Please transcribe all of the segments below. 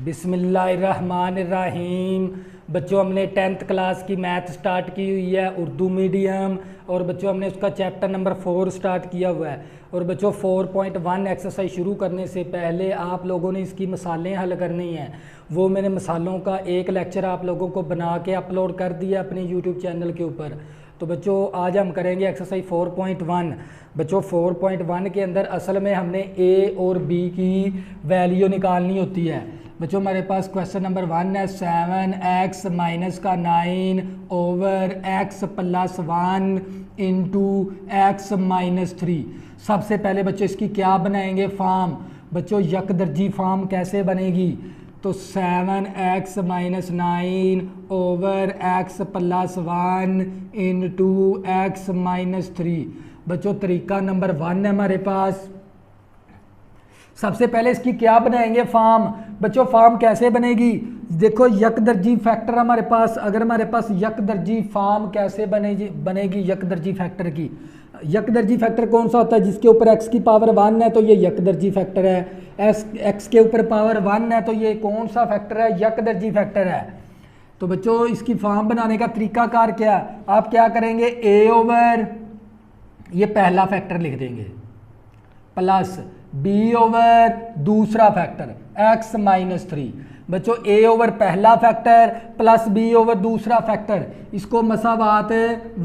बिस्मिल्लाहिर्रहमानिर्रहीम। बच्चों हमने 10th क्लास की मैथ स्टार्ट की हुई है, उर्दू मीडियम। और बच्चों हमने उसका चैप्टर नंबर 4 स्टार्ट किया हुआ है। और बच्चों 4.1 एक्सरसाइज शुरू करने से पहले आप लोगों ने इसकी मिसालें हल करनी हैं। वो मैंने मिसालों का एक लेक्चर आप लोगों को बना के अपलोड कर दिया अपने यूट्यूब चैनल के ऊपर। तो बच्चों आज हम करेंगे एक्सरसाइज 4.1। बच्चों 4.1 के अंदर असल में हमने ए और बी की वैल्यू निकालनी होती है। बच्चों हमारे पास क्वेश्चन नंबर 1 है 7x माइनस का 9 over x plus 1 into x minus 3। सबसे पहले बच्चों इसकी क्या बनाएंगे फॉर्म। बच्चों यकदर्जी फॉर्म कैसे बनेगी, तो 7x minus 9 over x plus 1 into x minus 3। बच्चों तरीका नंबर 1 है हमारे पास। सबसे पहले इसकी क्या बनाएंगे फॉर्म। बच्चों फॉर्म कैसे बनेगी, देखो यकदर्जी फैक्टर हमारे पास। अगर हमारे पास यकदर्जी फॉर्म कैसे बनेगी यकदर्जी फैक्टर की। यकदर्जी फैक्टर कौन सा होता है, जिसके ऊपर x की पावर 1 है तो ये यकदर्जी फैक्टर है। x के ऊपर पावर 1 है तो ये कौन सा फैक्टर है, यकदर्जी फैक्टर है। तो बच्चों इसकी फॉर्म बनाने का तरीकाकार क्या, आप क्या करेंगे a ओवर ये पहला फैक्टर लिख देंगे प्लस b ओवर दूसरा फैक्टर x माइनस 3। बच्चों a ओवर पहला फैक्टर प्लस b ओवर दूसरा फैक्टर, इसको मसावात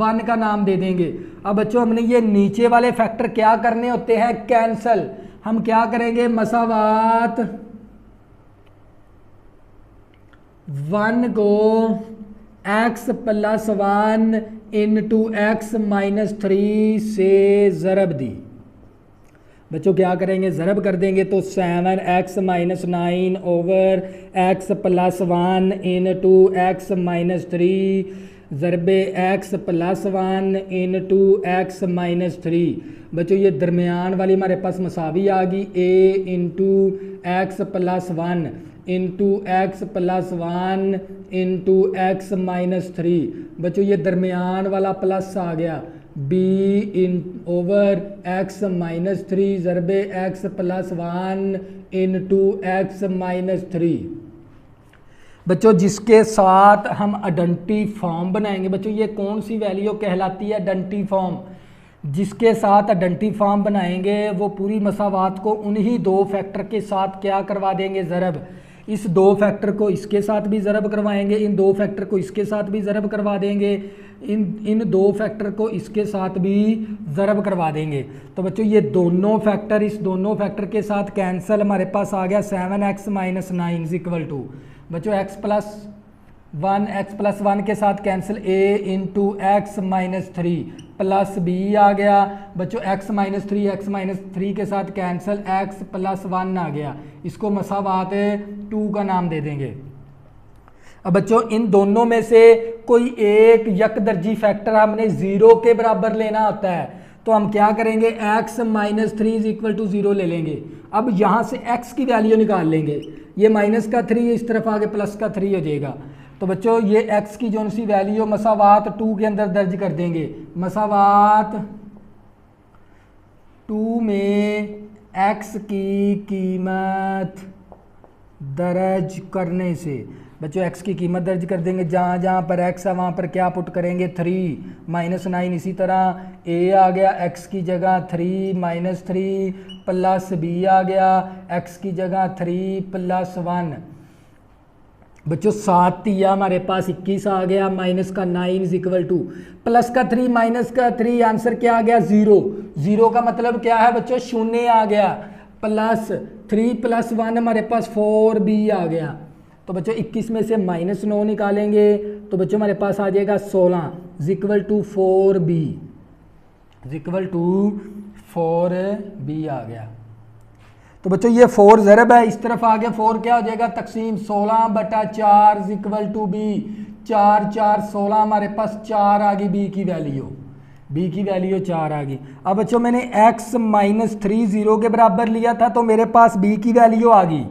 1 का नाम दे देंगे। अब बच्चों हमने ये नीचे वाले फैक्टर क्या करने होते हैं, कैंसल। हम क्या करेंगे, मसावात 1 को x plus 1 into x minus 3 से ज़रब दी। बच्चों क्या करेंगे, ज़रब कर देंगे तो 7x minus 9 over x plus 1 into x minus 3 ज़रबे x plus 1 into x minus 3। बच्चों ये दरमियान वाली हमारे पास मसावी आ गई, a into X plus 1 into X plus 1 into x minus 3। बच्चों ये दरमियान वाला प्लस आ गया, b इन ओवर एक्स माइनस 3 ज़रबे X plus 1 into x minus 3। बच्चों जिसके साथ हम आइडेंटिटी फॉर्म बनाएंगे, बच्चों ये कौन सी वैल्यू कहलाती है, आइडेंटिटी फॉर्म। जिसके साथ आइडेंटिटी फॉर्म बनाएंगे वो पूरी मसावात को उन्हीं दो फैक्टर के साथ क्या करवा देंगे, ज़रब। इस दो फैक्टर को इसके साथ भी ज़रब करवाएंगे, इन दो फैक्टर को इसके साथ भी ज़रब करवा देंगे, इन दो फैक्टर को इसके साथ भी ज़रब करवा देंगे। तो बच्चों ये दोनों फैक्टर इस दोनों फैक्टर के साथ कैंसिल, हमारे पास आ गया 7x minus 9 is equal to बच्चों x प्लस 1 के साथ cancel a into x minus 3 plus b आ गया। बच्चों x माइनस 3 के साथ कैंसिल x प्लस 1 आ गया, इसको मसावात 2 का नाम दे देंगे। अब बच्चों इन दोनों में से कोई एक यकदर्जी फैक्टर हमने 0 के बराबर लेना होता है, तो हम क्या करेंगे, x minus 3 is equal to 0 ले लेंगे। अब यहाँ से x की वैल्यू निकाल लेंगे, ये माइनस का 3 इस तरफ आगे प्लस का 3 हो जाएगा। तो बच्चों ये x की जो सी वैल्यू मसावात 2 के अंदर दर्ज कर देंगे। मसावात 2 में x की कीमत दर्ज करने से बच्चों x की कीमत दर्ज कर देंगे, जहाँ जहाँ पर x है वहाँ पर क्या पुट करेंगे, 3 माइनस 9। इसी तरह a आ गया x की जगह 3 माइनस 3 प्लस b आ गया x की जगह 3 प्लस 1। बच्चों 7 या हमारे पास 21 आ गया, माइनस का 9 इज इक्वल टू प्लस का 3 माइनस का 3, आंसर क्या आ गया, 0। 0 का मतलब क्या है बच्चों, शून्य आ गया, प्लस 3 प्लस 1 हमारे पास 4b आ गया। तो बच्चों 21 में से माइनस 9 निकालेंगे तो बच्चों हमारे पास आ जाएगा 16 is equal to 4b is equal to 4b आ गया। तो बच्चों ये 4 ज़रब है, इस तरफ आ गया 4 क्या हो जाएगा, तकसीम 16/4 इज इक्वल टू b। 4 4 16 हमारे पास 4 आ गई b की वैल्यू 4 आ गई। अब बच्चों मैंने x माइनस 3 0 के बराबर लिया था तो मेरे पास b की वैल्यू आ गई।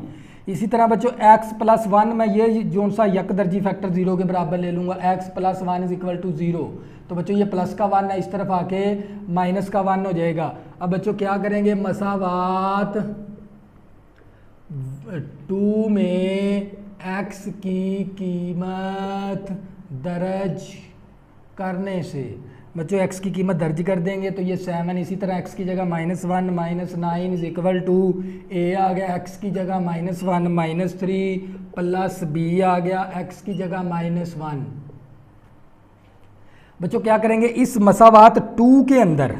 इसी तरह बच्चों x प्लस 1 मैं ये जो सा यकदर्जी फैक्टर 0 के बराबर ले लूँगा, x plus 1 is equal to 0। तो बच्चों ये प्लस का 1 है, इस तरफ आके माइनस का 1 हो जाएगा। अब बच्चों क्या करेंगे, मसावात 2 में x की कीमत दर्ज करने से, बच्चों x की कीमत दर्ज कर देंगे तो ये 7, इसी तरह x की जगह -1 -9 इज इक्वल टू a आ गया x की जगह -1 -3 प्लस b आ गया x की जगह -1। बच्चों क्या करेंगे, इस मसावात 2 के अंदर,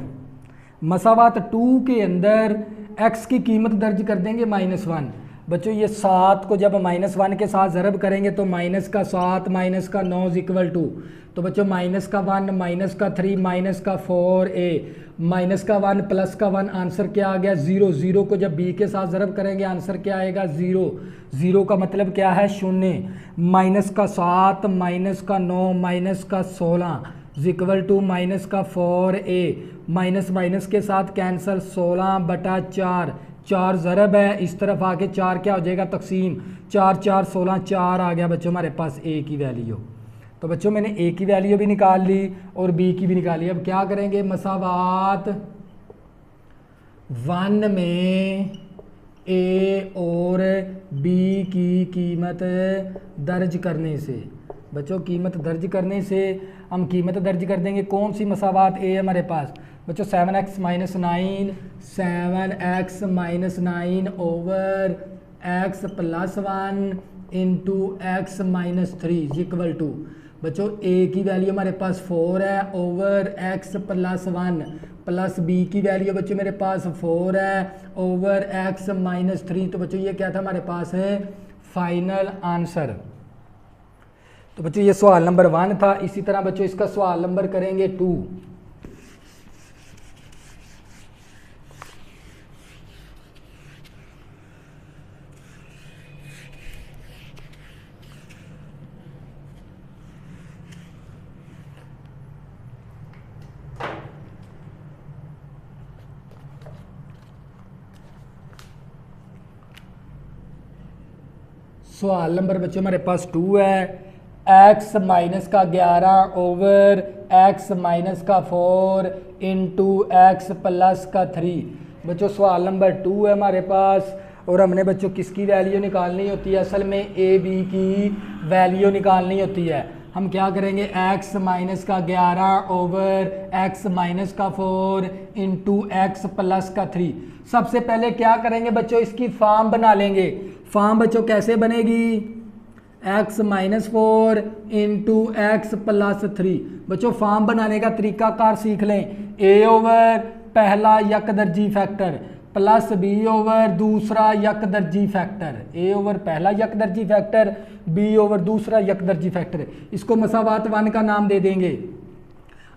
मसावात 2 के अंदर x की कीमत दर्ज कर देंगे -1। बच्चों ये 7 को जब -1 के साथ ज़रब करेंगे तो -7 -9 इज इक्वल टू, तो बच्चों -1 -3 -4a -1 +1 आंसर क्या आ गया 0। 0 को जब b के साथ ज़रब करेंगे आंसर क्या आएगा 0। 0 का मतलब क्या है 0। -7 -9 -16 is equal to -4a minus के साथ कैंसल 16/4, 4 ज़रब है, इस तरफ आके 4 क्या हो जाएगा तकसीम, 4 4 16 4 आ गया बच्चों हमारे पास a की वैल्यू। तो बच्चों मैंने a की वैल्यू भी निकाल ली और b की भी निकाली। अब क्या करेंगे, मसावात 1 में a और b की कीमत दर्ज करने से, बच्चों कीमत दर्ज करने से हम कीमत दर्ज कर देंगे। कौन सी मसावात a है हमारे पास, बच्चों 7x - 9 over x + 1 into x - 3 is equal to, बच्चों a की वैल्यू हमारे पास 4 है ओवर x + 1 प्लस b की वैल्यू बच्चों मेरे पास 4 है ओवर x - 3। तो बच्चों ये क्या था हमारे पास है फाइनल आंसर। तो बच्चों ये सवाल नंबर 1 था। इसी तरह बच्चों इसका सवाल नंबर करेंगे 2। सवाल नंबर बच्चों हमारे पास 2 है, x माइनस का 11 ओवर x माइनस का 4 इंटू x प्लस का 3। बच्चों सवाल नंबर 2 है हमारे पास और हमने बच्चों किसकी वैल्यू निकालनी होती है, असल में a b की वैल्यू निकालनी होती है। हम क्या करेंगे, x माइनस का 11 ओवर x माइनस का 4 इंटू x प्लस का 3। सबसे पहले क्या करेंगे बच्चों, इसकी फॉर्म बना लेंगे। फॉर्म बच्चों कैसे बनेगी, x - 4 इंटू एक्स प्लस 3। बच्चों फॉर्म बनाने का तरीकाकार सीख लें। a ओवर पहला यक दर्जी फैक्टर प्लस b ओवर दूसरा यक दर्जी फैक्टर, a ओवर पहला यक दर्जी फैक्टर b ओवर दूसरा यक दर्जी फैक्टर, इसको मसावात 1 का नाम दे देंगे।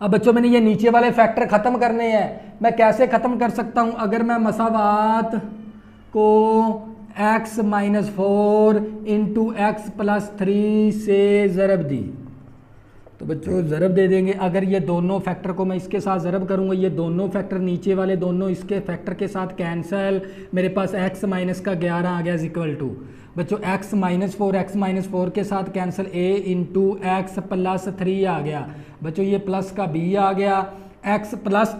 अब बच्चों मैंने ये नीचे वाले फैक्टर ख़त्म करने हैं। मैं कैसे ख़त्म कर सकता हूँ, अगर मैं मसावात को x - 4 इंटू एक्स प्लस 3 से ज़रब दी, तो बच्चों ज़रब दे देंगे। अगर ये दोनों फैक्टर को मैं इसके साथ ज़रब करूँगा, ये दोनों फैक्टर नीचे वाले दोनों इसके फैक्टर के साथ कैंसल, मेरे पास x माइनस का 11 आ गया इज इक्वल टू, बच्चों x - 4 के साथ cancel a into X plus 3 आ गया। बच्चों ये प्लस का b आ गया, x प्लस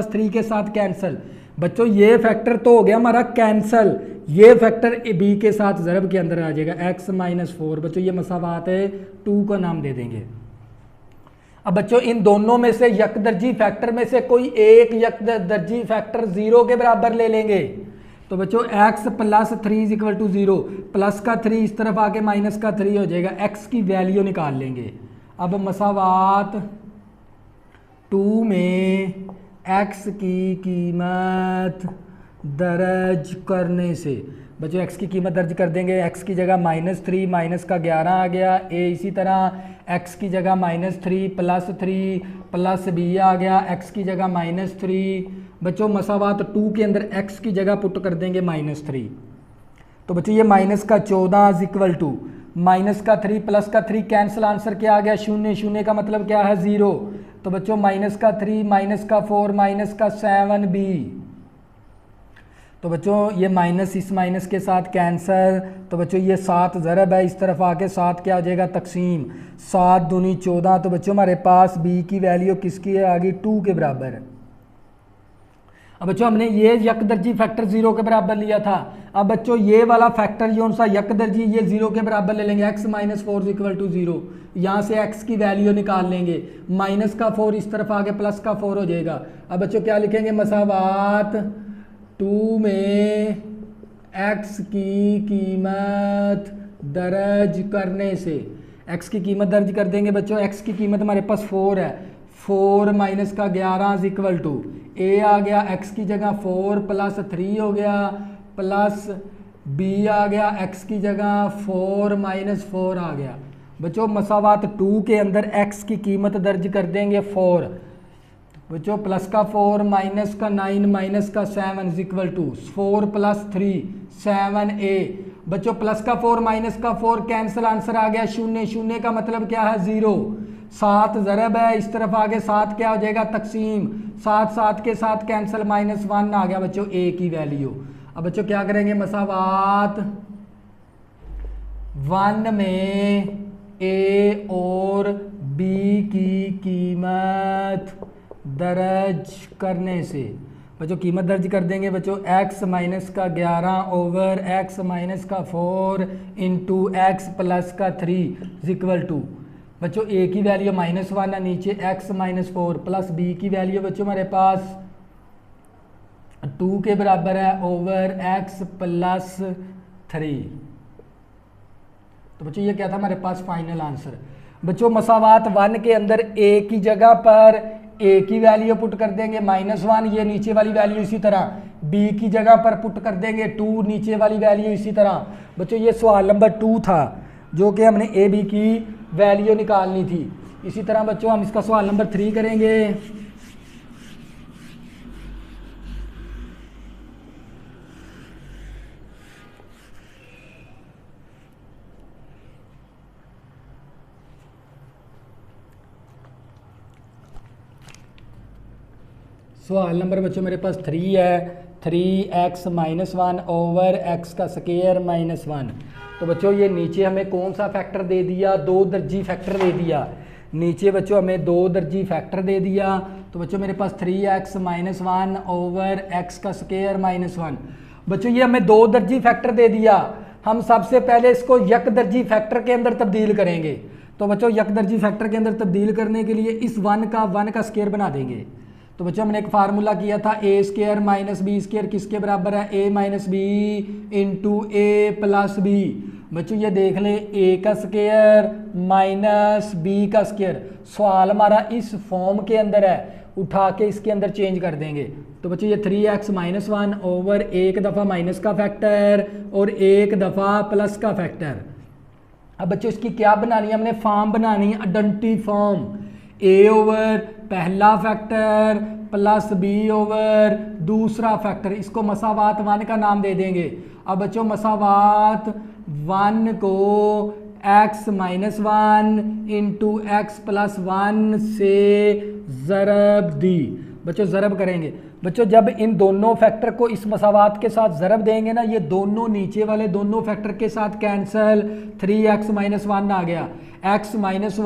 3 के साथ कैंसल। बच्चों ये फैक्टर तो हो गया हमारा कैंसल, ये फैक्टर b के साथ ज़रब के अंदर आ जाएगा x - 4। बच्चों ये मसावात है 2 का नाम दे देंगे। अब बच्चों इन दोनों में से यकदर्जी फैक्टर में से कोई एक यकदर्जी फैक्टर 0 के बराबर ले लेंगे। तो बच्चों x plus 3 is equal to 0, plus का 3 इस तरफ आके माइनस का 3 हो जाएगा, x की वैल्यू निकाल लेंगे। अब मसावात 2 में x की कीमत दर्ज करने से, बच्चों x की कीमत दर्ज कर देंगे। x की जगह -3 माइनस का 11 आ गया, a इसी तरह x की जगह -3 प्लस b आ गया, x की जगह -3। बच्चों मसावात 2 के अंदर x की जगह पुट कर देंगे -3। तो बच्चों ये माइनस का 14 इज इक्वल टू माइनस का 3 प्लस का 3 कैंसिल, आंसर क्या आ गया 0। 0 का मतलब क्या है 0। तो बच्चों माइनस का 3 माइनस का 4 माइनस का 7b। तो बच्चों ये माइनस इस माइनस के साथ कैंसल, तो बच्चों ये 7 ज़रब है, इस तरफ आके 7 क्या हो जाएगा तकसीम, 7 दूनी 14। तो बच्चों हमारे पास b की वैल्यू किसकी है आ गई 2 के बराबर है। अब बच्चों हमने ये यक दर्जी फैक्टर 0 के बराबर लिया था। अब बच्चों ये वाला फैक्टर जो सा यक दर्जी ये 0 के बराबर ले लेंगे, x माइनस 4 इक्वल टू 0। यहाँ से x की वैल्यू निकाल लेंगे, माइनस का 4 इस तरफ आगे प्लस का 4 हो जाएगा। अब बच्चों क्या लिखेंगे, मसावात 2 में x की कीमत दर्ज करने से, x की कीमत दर्ज कर देंगे बच्चों। x की कीमत हमारे पास 4 है, 4 माइनस का 11 इक्वल टू a आ गया x की जगह 4 प्लस 3 हो गया, प्लस b आ गया x की जगह 4 माइनस 4 आ गया। बच्चों मसावात 2 के अंदर x की कीमत दर्ज कर देंगे 4, बच्चों प्लस का 4 माइनस का 9 माइनस का 7 इक्वल टू 4 प्लस 3 7a। बच्चों प्लस का 4 माइनस का 4 कैंसिल, आंसर आ गया 0। 0 का मतलब क्या है, 0। 7 ज़रब है, इस तरफ आगे 7 क्या हो जाएगा, तकसीम। 7 7 के साथ कैंसिल, -1 आ गया बच्चों a की वैल्यू। अब बच्चों क्या करेंगे, मसावात 1 में a और b की कीमत दर्ज करने से, बच्चों कीमत दर्ज कर देंगे बच्चों। x माइनस का 11 ओवर x माइनस का 4 इंटू एक्स प्लस का 3 इक्वल टू, बच्चों a की वैल्यू -1 है, नीचे x माइनस 4 प्लस b की वैल्यू बच्चों हमारे पास 2 के बराबर है ओवर x प्लस 3। तो बच्चों ये क्या था हमारे पास फाइनल आंसर। बच्चों मसावात 1 के अंदर a की जगह पर a की वैल्यू पुट कर देंगे -1, ये नीचे वाली वैल्यू इसी तरह। b की जगह पर पुट कर देंगे 2, नीचे वाली वैल्यू इसी तरह। बच्चों ये सवाल नंबर 2 था जो कि हमने a b की वैल्यू निकालनी थी। इसी तरह बच्चों हम इसका सवाल नंबर 3 करेंगे। सवाल नंबर बच्चों मेरे पास 3 है, 3x माइनस 1 ओवर x का स्क्वायर -1। तो बच्चों ये नीचे हमें कौन सा फैक्टर दे दिया, 2 दर्जी फैक्टर दे दिया। नीचे बच्चों हमें 2 दर्जी फैक्टर दे दिया। तो बच्चों मेरे पास 3x माइनस 1 ओवर x का स्क्वायर -1। बच्चों ये हमें 2 दर्जी फैक्टर दे दिया, हम सबसे पहले इसको यक दर्जी फैक्टर के अंदर तब्दील करेंगे। तो बच्चों यक दर्जी फैक्टर के अंदर तब्दील करने के लिए इस 1 का स्क्वायर बना देंगे। तो बच्चों हमने एक फार्मूला किया था a square minus b square किसके बराबर है, a minus b into a plus b. बच्चों ये देख लें a का स्क्वायर माइनस b का स्क्वायर, सवाल हमारा इस फॉर्म के अंदर है, उठा के इसके अंदर चेंज कर देंगे। तो बच्चों ये 3x माइनस 1 ओवर एक दफ़ा माइनस का फैक्टर और एक दफ़ा प्लस का फैक्टर। अब बच्चों इसकी क्या बनानी है, हमने फॉर्म बनानी है आइडेंटिटी फॉर्म, a ओवर पहला फैक्टर प्लस b ओवर दूसरा फैक्टर। इसको मसावात 1 का नाम दे देंगे। अब बच्चों मसावात 1 को x minus 1 into X plus 1 से ज़रब दी। बच्चों ज़रब करेंगे, बच्चों जब इन दोनों फैक्टर को इस मसावात के साथ ज़रब देंगे ना, ये दोनों नीचे वाले दोनों फैक्टर के साथ कैंसिल, 3x माइनस 1 आ गया, x माइनस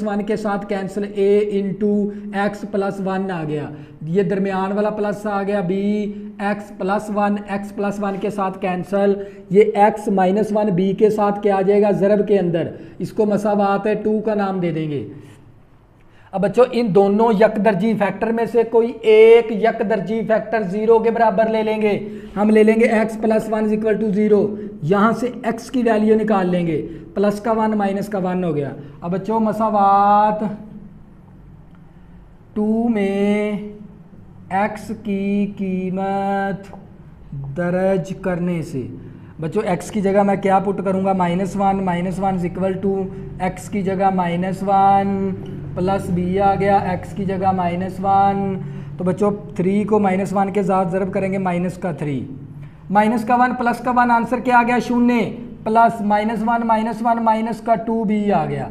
1 के साथ cancel, a into X plus 1 आ गया, ये दरमियान वाला प्लस आ गया b, x प्लस 1 के साथ कैंसिल, ये x माइनस 1 b के साथ क्या आ जाएगा ज़रब के अंदर, इसको मसावात है 2 का नाम दे देंगे। अब बच्चों इन दोनों यकदर्जी फैक्टर में से कोई एक यकदर्जी फैक्टर 0 के बराबर ले लेंगे। हम ले लेंगे x प्लस 1 इक्वल टू 0, यहाँ से x की वैल्यू निकाल लेंगे, प्लस का 1 माइनस का 1 हो गया। अब बच्चों मसावात 2 में x की कीमत दर्ज करने से, बच्चों x की जगह मैं क्या पुट करूँगा, -1 इक्वल टू x की जगह -1 प्लस b आ गया, x की जगह -1। तो बच्चों 3 को -1 के साथ ज़रब करेंगे, माइनस का 3 माइनस का 1 प्लस का 1, आंसर क्या आ गया 0, प्लस -1 माइनस का 2b आ गया।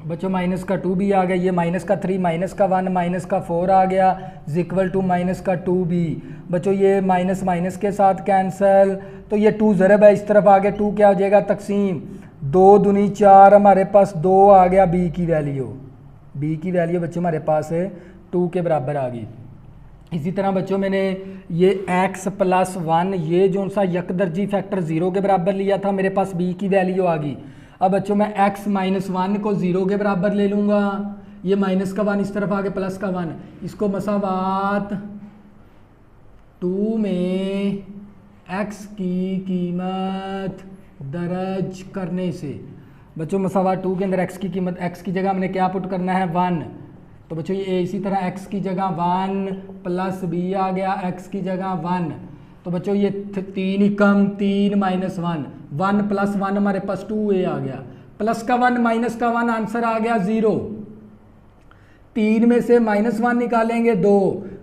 बच्चों माइनस का 2b आ गया, ये माइनस का 3 माइनस का 1 माइनस का 4 आ गया इक्वल टू माइनस का 2b। बच्चों ये माइनस माइनस के साथ कैंसल, तो ये 2 ज़रब है, इस तरफ आगे 2 क्या हो जाएगा तकसीम, 2 दूनी 4, हमारे पास 2 आ गया b की वैल्यू बच्चों हमारे पास है 2 के बराबर आ गई। इसी तरह बच्चों मैंने ये x प्लस 1 ये जो सा यकदर्जी फैक्टर 0 के बराबर लिया था, मेरे पास b की वैल्यू आ गई। अब बच्चों मैं x माइनस 1 को 0 के बराबर ले लूँगा, ये माइनस का 1 इस तरफ आ गया प्लस का 1, इसको मसावात 2 में x की कीमत दर्ज करने से। बच्चों मसावात 2 के अंदर x की कीमत, x की जगह हमने क्या पुट करना है 1, तो बच्चों ये इसी तरह x की जगह 1 प्लस b आ गया, x की जगह 1, तो बच्चों ये 3 ही कम 3 माइनस 1, 1 प्लस 1 हमारे पास 2a आ गया, प्लस का 1 माइनस का 1 आंसर आ गया 0। 3 में से माइनस 1 निकालेंगे 2,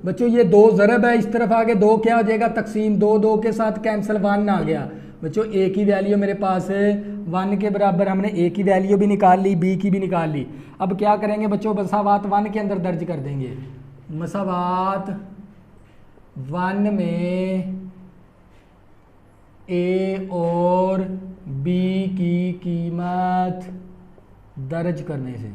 बच्चों ये 2 ज़रब है, इस तरफ आगे 2 क्या हो जाएगा तकसीम, 2 2 के साथ कैंसिल 1 आ गया। बच्चों a की वैल्यू मेरे पास है 1 के बराबर, हमने a की वैल्यू भी निकाल ली, b की भी निकाल ली। अब क्या करेंगे बच्चों, मसावात 1 के अंदर दर्ज कर देंगे, मसावात 1 में a और b की कीमत दर्ज करने से।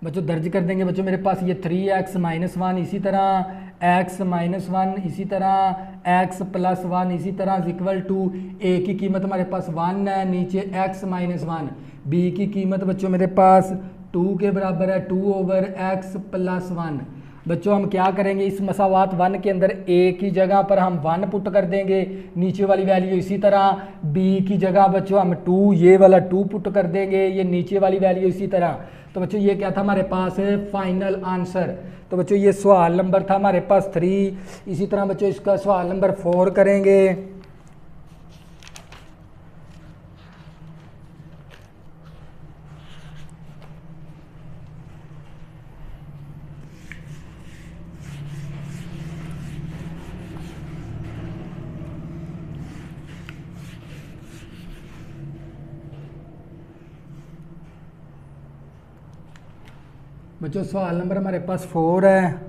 बच्चों दर्ज कर देंगे, बच्चों मेरे पास ये 3x माइनस 1, इसी तरह x माइनस 1, इसी तरह x प्लस 1, इसी तरह इक्वल टू a की कीमत हमारे पास 1 है, नीचे x माइनस 1, b की कीमत बच्चों मेरे पास 2 के बराबर है 2 ओवर x प्लस 1। बच्चों हम क्या करेंगे, इस मसावात 1 के अंदर a की जगह पर हम 1 पुट कर देंगे, नीचे वाली वैल्यू, इसी तरह b की जगह बच्चों हम 2 ये वाला 2 पुट कर देंगे, ये नीचे वाली वैल्यू इसी तरह। तो बच्चों ये क्या था हमारे पास है फाइनल आंसर। तो बच्चों ये सवाल नंबर था हमारे पास 3। इसी तरह बच्चों इसका सवाल नंबर 4 करेंगे। बच्चों सवाल नंबर हमारे पास 4 है,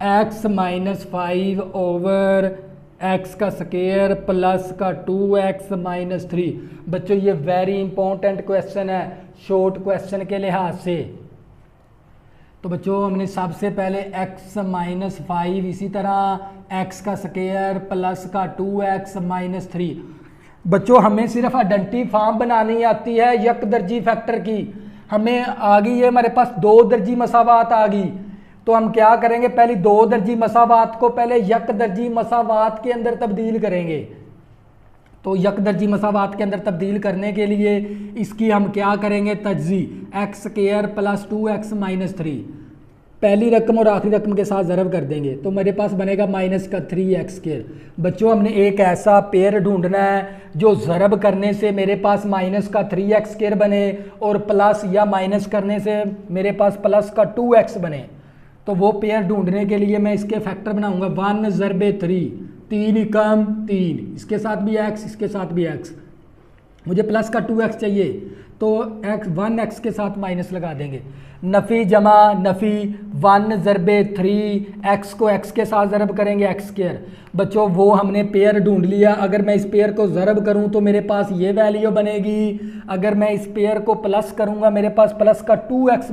x माइनस 5 ओवर x का स्क्वायर प्लस का 2x माइनस 3। बच्चों ये वेरी इंपॉर्टेंट क्वेश्चन है शॉर्ट क्वेश्चन के लिहाज से। तो बच्चों हमने सबसे पहले x माइनस 5, इसी तरह x का स्क्वायर प्लस का 2x माइनस 3। बच्चों हमें सिर्फ आइडेंटिटी फॉर्म बनानी आती है यकदर्जी फैक्टर की, हमें आ गई है हमारे पास 2 दर्जी मसावात आ गई। तो हम क्या करेंगे, पहले 2 दर्जी मसावात को पहले यक दर्जी मसावात के अंदर तब्दील करेंगे। तो यक दर्जी मसावात के अंदर तब्दील करने के लिए इसकी हम क्या करेंगे, तज्जी X square plus 2x minus 3 पहली रकम और आखिरी रकम के साथ ज़रब कर देंगे, तो मेरे पास बनेगा माइनस का 3x स्क्वायर। बच्चों हमने एक ऐसा पेयर ढूंढना है जो ज़रब करने से मेरे पास माइनस का 3x स्क्वायर बने और प्लस या माइनस करने से मेरे पास प्लस का 2x बने। तो वो पेयर ढूंढने के लिए मैं इसके फैक्टर बनाऊंगा 1 ज़रबे 3, 3 कम 3, इसके साथ भी x, इसके साथ भी x, मुझे प्लस का 2x चाहिए तो x 1x के साथ माइनस लगा देंगे। नफ़ी जमा नफ़ी 1 ज़रबे 3, x को x के साथ ज़रब करेंगे x स्क्वायर। बच्चों वो हमने पेयर ढूंढ लिया, अगर मैं इस पेयर को ज़रब करूं तो मेरे पास ये वैल्यू बनेगी, अगर मैं इस पेयर को प्लस करूंगा मेरे पास प्लस का 2x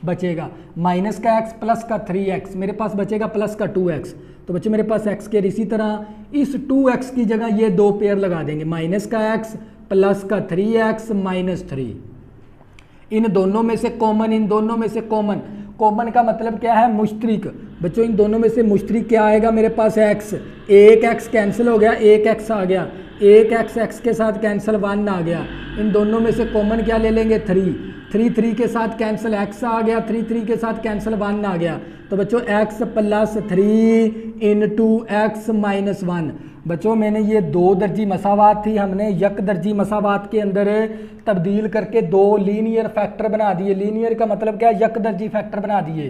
बचेगा, माइनस का x प्लस का 3x, मेरे पास बचेगा प्लस का 2x। तो बच्चों मेरे पास x स्क्वायर, इसी तरह इस 2x की जगह ये 2 पेयर लगा देंगे, माइनस का x प्लस का 3x माइनस 3। इन दोनों में से कॉमन, इन दोनों में से कॉमन, कॉमन का मतलब क्या है, मुश्तरिक। बच्चों इन दोनों में से मुश्तरिक क्या आएगा, मेरे पास x, एक x कैंसिल हो गया, एक x आ गया, एक x के साथ कैंसिल 1 आ गया। इन दोनों में से कॉमन क्या ले लेंगे, 3 के साथ कैंसिल x आ गया, 3 के साथ कैंसिल 1 आ गया। तो बच्चों x plus 3 into x minus 1। बच्चों मैंने ये 2 दर्जी मसावात थी, हमने यक दर्जी मसावात के अंदर तब्दील करके 2 लीनियर फैक्टर बना दिए। लीनियर का मतलब क्या है, यक दर्जी फैक्टर बना दिए।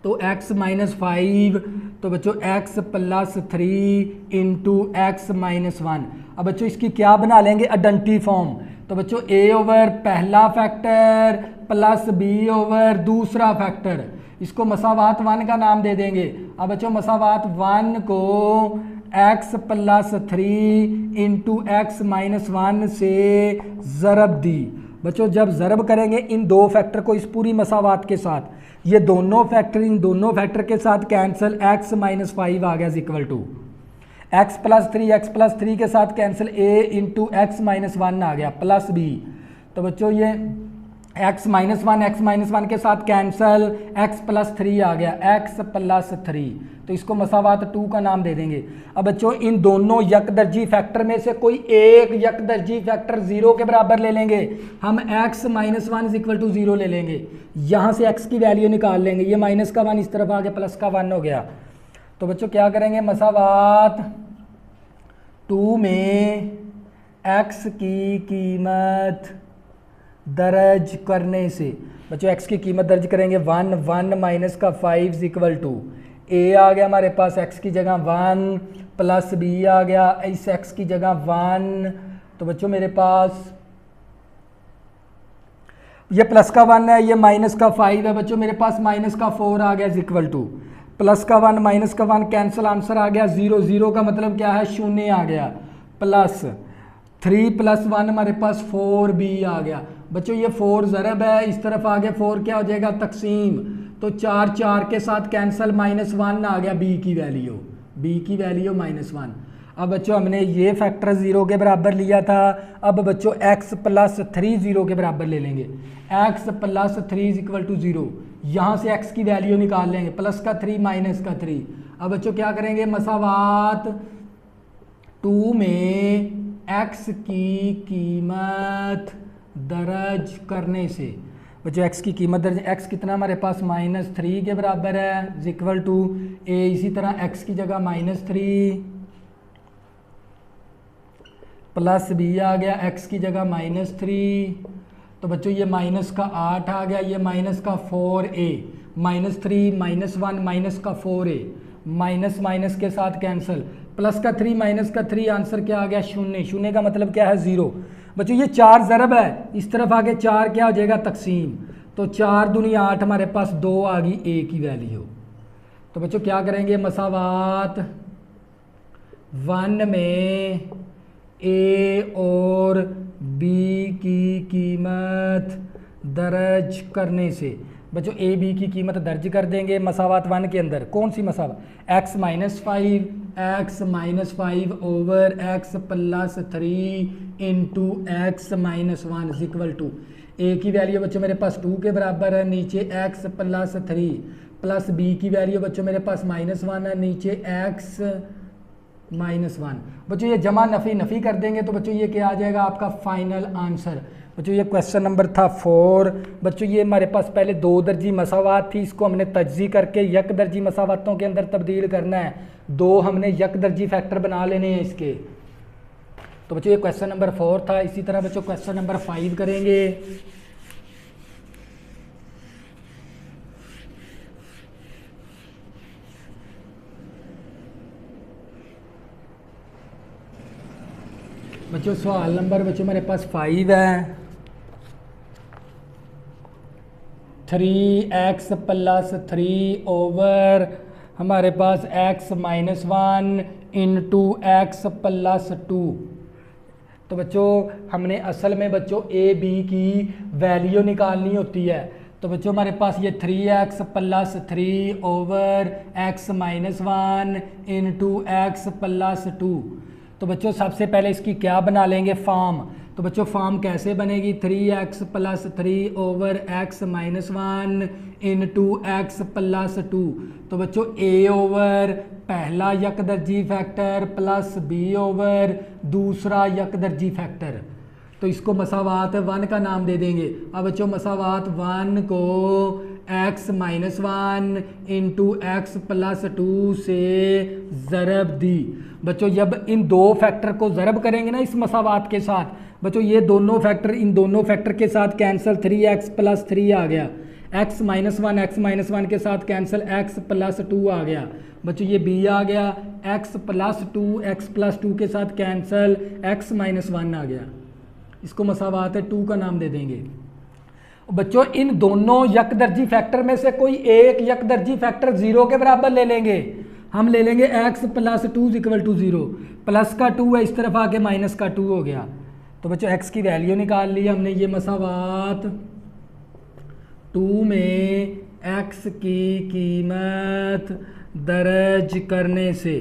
तो x माइनस 5, तो बच्चों x plus 3 into x minus 1। अब बच्चों इसकी क्या बना लेंगे, आइडेंटिटी फॉर्म। तो बच्चों a ओवर पहला फैक्टर प्लस b ओवर दूसरा फैक्टर, इसको मसावात 1 का नाम दे देंगे। अब बच्चों मसावात 1 को x plus 3 into x minus 1 से ज़रब दी। बच्चों जब ज़रब करेंगे इन 2 फैक्टर को इस पूरी मसावात के साथ, ये दोनों फैक्टर इन दोनों फैक्टर के साथ कैंसिल, x माइनस 5 आ गया is equal to x plus three के साथ cancel a into x minus 1 आ गया प्लस b। तो बच्चों ये x माइनस वन के साथ कैंसल, x प्लस 3 आ गया x प्लस 3। तो इसको मसावात 2 का नाम दे देंगे। अब बच्चों इन दोनों यकदर्जी फैक्टर में से कोई एक यकदर्जी फैक्टर 0 के बराबर ले लेंगे। हम x minus 1 is equal to 0 ले लेंगे, यहाँ से x की वैल्यू निकाल लेंगे। ये माइनस का 1 इस तरफ आ गया, प्लस का 1 हो गया। तो बच्चों क्या करेंगे, मसावात 2 में x की कीमत दर्ज करने से, बच्चों x की कीमत दर्ज करेंगे 1 माइनस का 5 इज इक्वल टू a आ गया हमारे पास x की जगह 1 प्लस b आ गया इस x की जगह 1। तो बच्चों मेरे पास ये प्लस का 1 है, ये माइनस का 5 है। बच्चों मेरे पास माइनस का 4 आ गया इज इक्वल टू प्लस का 1 माइनस का 1 कैंसिल, आंसर आ गया 0। 0 का मतलब क्या है, शून्य आ गया। प्लस 3 प्लस 1 हमारे पास 4b आ गया। बच्चों ये 4 ज़रब है, इस तरफ आगे 4 क्या हो जाएगा, तकसीम। तो 4 के साथ कैंसिल, माइनस 1 आ गया b की वैल्यू माइनस 1। अब बच्चों हमने ये फैक्टर 0 के बराबर लिया था। अब बच्चों x प्लस 3 0 के बराबर ले लेंगे। x plus 3 is equal to 0, यहाँ से x की वैल्यू निकाल लेंगे, प्लस का 3 माइनस का 3। अब बच्चों क्या करेंगे, मसावात 2 में x की कीमत दर्ज करने से, बच्चों x की कीमत दर्ज, x कितना हमारे पास -3 के बराबर है इज इक्वल टू a। इसी तरह x की जगह -3 प्लस b आ गया, x की जगह -3। तो बच्चों ये माइनस का 8 आ गया, ये माइनस का 4a, -3 -1 माइनस का 4a, माइनस के साथ कैंसिल, प्लस का 3 माइनस का 3, आंसर क्या आ गया, शून्य। शून्य का मतलब क्या है, 0। बच्चों ये 4 ज़रब है, इस तरफ आगे 4 क्या हो जाएगा, तकसीम। तो 4 दूनी 8 हमारे पास 2 आ गई a की वैल्यू। तो बच्चों क्या करेंगे, मसावात 1 में a और b की कीमत दर्ज करने से, बच्चों a b की कीमत दर्ज कर देंगे मसावात 1 के अंदर। कौन सी मसावत, x minus 5 over x plus 3 into x minus 1 is equal to a की वैल्यू बच्चों मेरे पास 2 के बराबर है, नीचे x प्लस 3 प्लस b की वैल्यू बच्चों मेरे पास -1 है, नीचे x -1। बच्चों ये जमा नफ़ी कर देंगे तो बच्चों ये क्या आ जाएगा, आपका फाइनल आंसर। बच्चों ये क्वेश्चन नंबर था 4। बच्चों ये हमारे पास पहले 2 दर्जी मसावात थी, इसको हमने तज्जी करके यक दर्जी मसावातों के अंदर तब्दील करना है। 2 हमने यक दर्जी फैक्टर बना लेने हैं इसके। तो बच्चों ये क्वेश्चन नंबर 4 था। इसी तरह बच्चों क्वेश्चन नंबर 5 करेंगे। बच्चों सवाल नंबर बच्चों मेरे पास 5 है। 3x प्लस 3 ओवर हमारे पास x minus 1 into X plus 2। तो बच्चों हमने असल में बच्चों a b की वैल्यू निकालनी होती है। तो बच्चों हमारे पास ये 3x plus 3 over x minus 1 into X plus 2। तो बच्चों सबसे पहले इसकी क्या बना लेंगे, फॉर्म। तो बच्चों फॉर्म कैसे बनेगी, 3x plus 3 over x minus 1 into X plus 2। तो बच्चों a ओवर पहला यकदर्जी फैक्टर प्लस b ओवर दूसरा यकदर्जी फैक्टर। तो इसको मसावात 1 का नाम दे देंगे। अब बच्चों मसावात 1 को x minus 1 into X plus 2 से ज़रब दी। बच्चों जब इन 2 फैक्टर को ज़रब करेंगे ना इस मसावात के साथ, बच्चों ये दोनों फैक्टर इन दोनों फैक्टर के साथ कैंसिल, 3x प्लस 3 आ गया, x माइनस 1 के साथ कैंसिल, x प्लस 2 आ गया। बच्चों ये b आ गया, x प्लस 2 के साथ कैंसिल, x माइनस 1 आ गया। इसको मसावात 2 का नाम दे देंगे। बच्चों इन दोनों यकदर्जी फैक्टर में से कोई एक यकदर्जी फैक्टर 0 के बराबर ले लेंगे। हम ले लेंगे x plus 2 equal to 0, plus का 2 है इस तरफ आके माइनस का 2 हो गया। तो बच्चों x की वैल्यू निकाल ली हमने। ये मसावात 2 में एक्स की कीमत दर्ज करने से।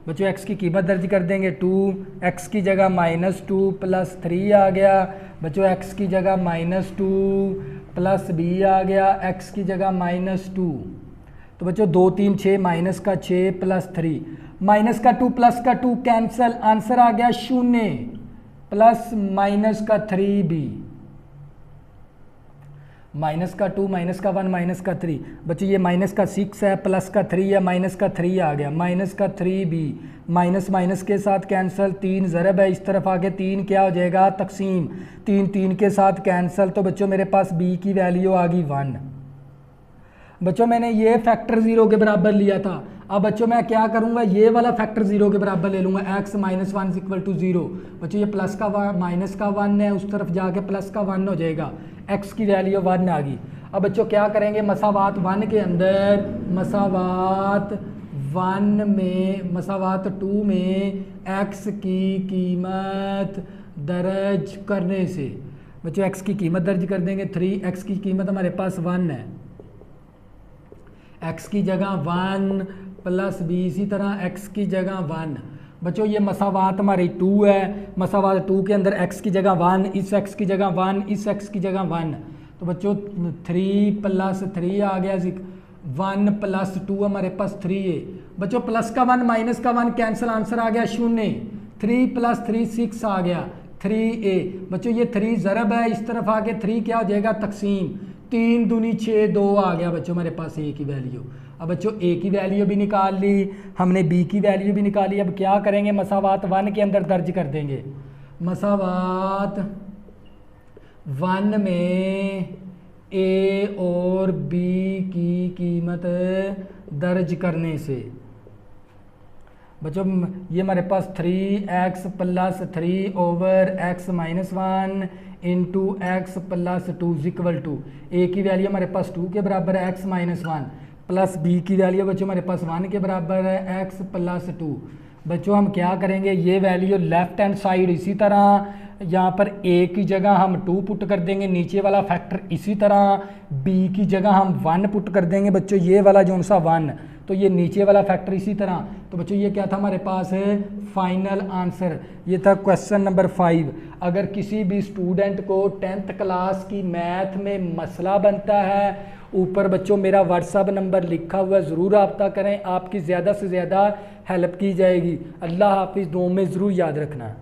बच्चों एक्स की कीमत दर्ज कर देंगे 2, एक्स की जगह -2 + 3 आ गया। बच्चों एक्स की जगह -2 + b आ गया, एक्स की जगह -2। तो बच्चों 2 3 6 माइनस का 6 + 3, माइनस का 2 प्लस का 2 कैंसल, आंसर आ गया 0 प्लस माइनस का 3b, माइनस का 2 माइनस का 1 माइनस का 3। बच्चों ये माइनस का 6 है, प्लस का 3 है, माइनस का 3 आ गया, माइनस का 3b, माइनस माइनस के साथ कैंसल, 3 ज़रब है इस तरफ आके, 3 क्या हो जाएगा तकसीम, 3 3 के साथ कैंसल। तो बच्चों मेरे पास b की वैल्यू आ गई 1। बच्चों मैंने ये फैक्टर 0 के बराबर लिया था, अब बच्चों मैं क्या करूंगा, ये वाला फैक्टर 0 के बराबर ले लूंगा, x - 1 = 0। बच्चों ये प्लस का माइनस का 1 है, उस तरफ जाके प्लस का 1 हो जाएगा, x की वैल्यू 1 आ गई। अब बच्चों क्या करेंगे, मसावात 1 के अंदर, मसावात 1 में, मसावात 2 में x की कीमत दर्ज करने से। बच्चों x की कीमत दर्ज कर देंगे 3, x की कीमत हमारे पास 1 है, x की जगह 1 + b, इसी तरह x की जगह 1। बच्चों ये मसावात हमारी 2 है, मसावात 2 के अंदर x की जगह 1, इस x की जगह 1, इस x की जगह 1। तो बच्चों 3 + 3 आ गया, 1 + 2 हमारे पास 3 है। बच्चों प्लस का 1 माइनस का 1 कैंसिल, आंसर आ गया 0, 3 + 3 6 आ गया 3a। बच्चों ये 3 ज़रब है, इस तरफ आके 3 क्या हो जाएगा तकसीम, 3 दूनी 6 2 आ गया बच्चों हमारे पास a की वैल्यू। अब बच्चों a की वैल्यू भी निकाल ली हमने, b की वैल्यू भी निकाली। अब क्या करेंगे, मसावात 1 के अंदर दर्ज कर देंगे, मसावात 1 में a और b की कीमत दर्ज करने से। बच्चों ये हमारे पास 3x + 3 over x - 1 into x + 2 equal to, a की वैल्यू हमारे पास 2 के बराबर है, x - 1 प्लस b की वैल्यू बच्चों हमारे पास 1 के बराबर है, x + 2। बच्चों हम क्या करेंगे, ये वैल्यू लेफ्ट हैंड साइड इसी तरह, यहाँ पर a की जगह हम 2 पुट कर देंगे, नीचे वाला फैक्टर इसी तरह, b की जगह हम 1 पुट कर देंगे बच्चों, ये वाला जो सा 1, तो ये नीचे वाला फैक्टर इसी तरह। तो बच्चों ये क्या था हमारे पास है फाइनल आंसर, ये था क्वेश्चन नंबर 5। अगर किसी भी स्टूडेंट को 10th क्लास की मैथ में मसला बनता है, ऊपर बच्चों मेरा व्हाट्सअप नंबर लिखा हुआ है, ज़रूर रब्ता करें, आपकी ज़्यादा से ज़्यादा हेल्प की जाएगी। अल्लाह हाफिज़, दुआ में ज़रूर याद रखना।